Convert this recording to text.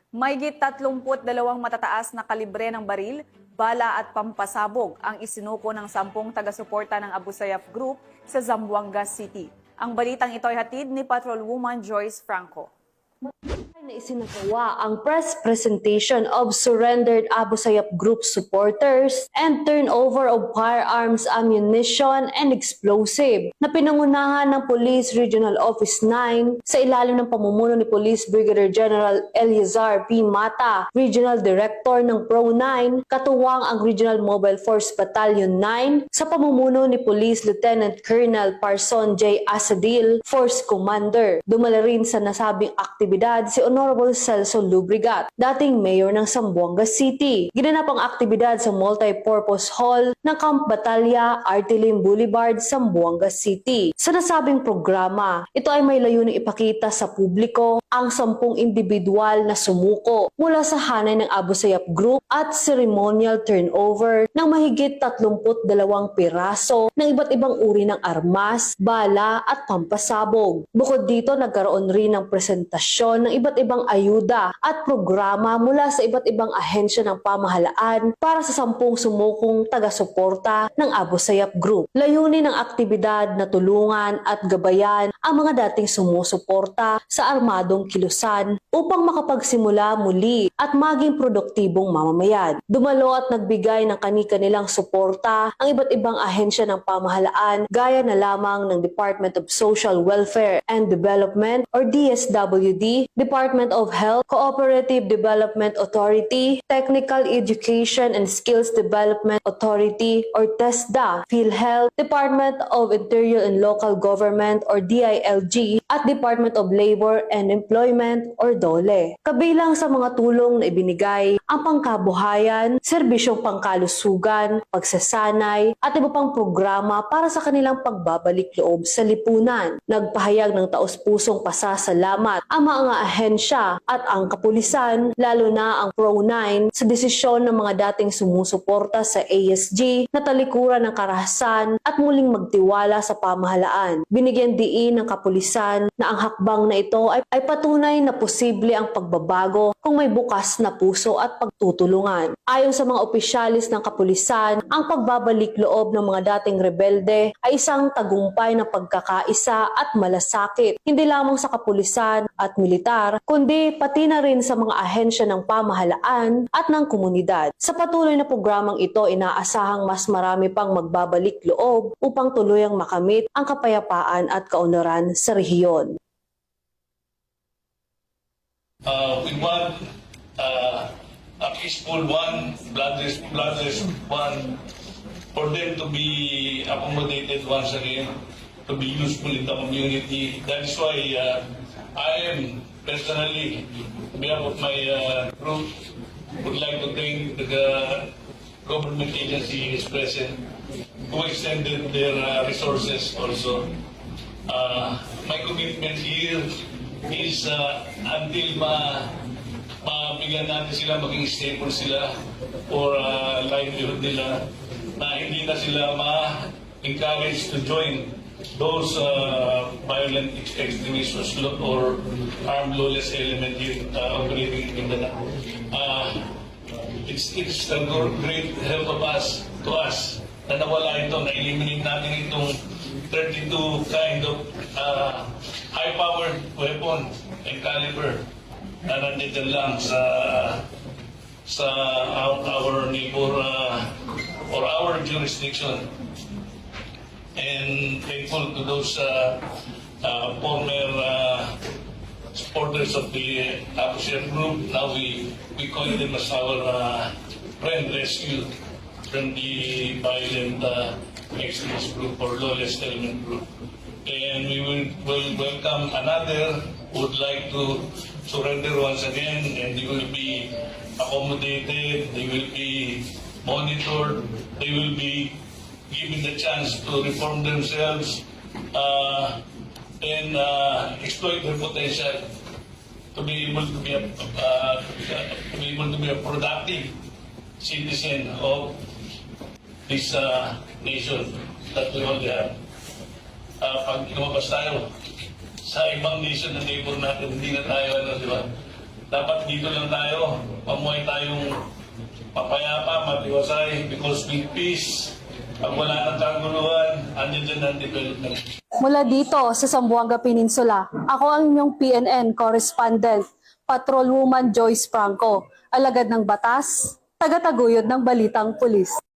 Mahigit 32 matataas na kalibre ng baril, bala at pampasabog ang isinuko ng 10 taga-suporta ng Abu Sayyaf Group sa Zamboanga City. Ang balitang ito ay hatid ni Patrolwoman Joyce Franco. Na isinagawa ang press presentation of surrendered Abu Sayyaf Group supporters and turnover of firearms, ammunition, and explosive na pinangunahan ng Police Regional Office 9 sa ilalim ng pamumuno ni Police Brigadier General Eliazar P. Mata, Regional Director ng PRO-9, katuwang ang Regional Mobile Force Battalion 9 sa pamumuno ni Police Lieutenant Colonel Parson J. Asadil, Force Commander. Dumala rin sa nasabing aktibidad si Honorable Celso Lubrigat, dating mayor ng Zamboanga City. Ginanap ang aktibidad sa multi-purpose hall ng Camp Batalya, Artilim Boulevard, Zamboanga City. Sa nasabing programa, ito ay may layuning ipakita sa publiko ang 10 individual na sumuko mula sa hanay ng Abu Sayyaf Group at ceremonial turnover ng mahigit 32 piraso ng iba't ibang uri ng armas, bala at pampasabog. Bukod dito, nagkaroon rin ng presentasyon ng iba't ibang ayuda at programa mula sa iba't ibang ahensya ng pamahalaan para sa 10 sumukong taga-suporta ng Abu Sayyaf Group. Layunin ng aktibidad na tulungan at gabayan ang mga dating sumusuporta sa armadong kilusan upang makapagsimula muli at maging produktibong mamamayan. Dumalo at nagbigay ng kani-kanilang suporta ang iba't ibang ahensya ng pamahalaan gaya na lamang ng Department of Social Welfare and Development or DSWD, Department of Health, Cooperative Development Authority, Technical Education and Skills Development Authority or TESDA, PhilHealth, Department of Interior and Local Government or DILG, at Department of Labor and Employment or DOLE. Kabilang sa mga tulong na ibinigay ang pangkabuhayan, serbisyong pangkalusugan, pagsasanay at iba pang programa para sa kanilang pagbabalik loob sa lipunan. Nagpahayag ng taos-pusong pasasalamat ang mga ahensya at ang kapulisan, lalo na ang PRO-9 sa desisyon ng mga dating sumusuporta sa ASG na talikuran ng karahasan at muling magtiwala sa pamahalaan. Binigyan diin ng kapulisan na ang hakbang na ito ay patunay na posible ang pagbabago kung may bukas na puso at pagtutulungan. Ayon sa mga opisyalis ng kapulisan, ang pagbabalik loob ng mga dating rebelde ay isang tagumpay ng pagkakaisa at malasakit, hindi lamang sa kapulisan at militar, kundi pati na rin sa mga ahensya ng pamahalaan at ng komunidad. Sa patuloy na programang ito, inaasahang mas marami pang magbabalik loob upang tuluyang makamit ang kapayapaan at kaunlaran sa rehiyon. We want a peaceful one, bloodless one, for them to be accommodated once again, to be useful in the community. That is why I am personally, on behalf of my group, would like to thank the government agencies present who extended their resources also. My commitment here is until mabigyan natin sila, maging stable sila for livelihood nila, na hindi na sila ma-encourage to join those violent extremists or armed lawless element here operating in the it's a great help of to us na nawala ito, na-eliminate natin itong 32 kind of high-powered weapon and caliber na nandito lang sa our neighbor or our jurisdiction. And thankful to those former supporters of the Abu Sayyaf Group. Now we call them as our friend rescue from the violent extremist group or lawless element group. And we will welcome another who would like to surrender once again, and they will be accommodated, they will be monitored, they will be given the chance to reform themselves and exploit their potential to be able to be a productive citizen of this nation that we all have. Pag lumabas tayo sa ibang nation na neighbor natin, hindi na tayo, di ba? dapat dito lang tayo, pamuhay tayong papayapa, matiwasay, because with peace, pag wala ng kaguluhan, andyan dyan ang development. Mula dito sa Zamboanga Peninsula, ako ang inyong PNN correspondent, Patrolwoman Joyce Franco, alagad ng batas, tagataguyod ng balitang pulis.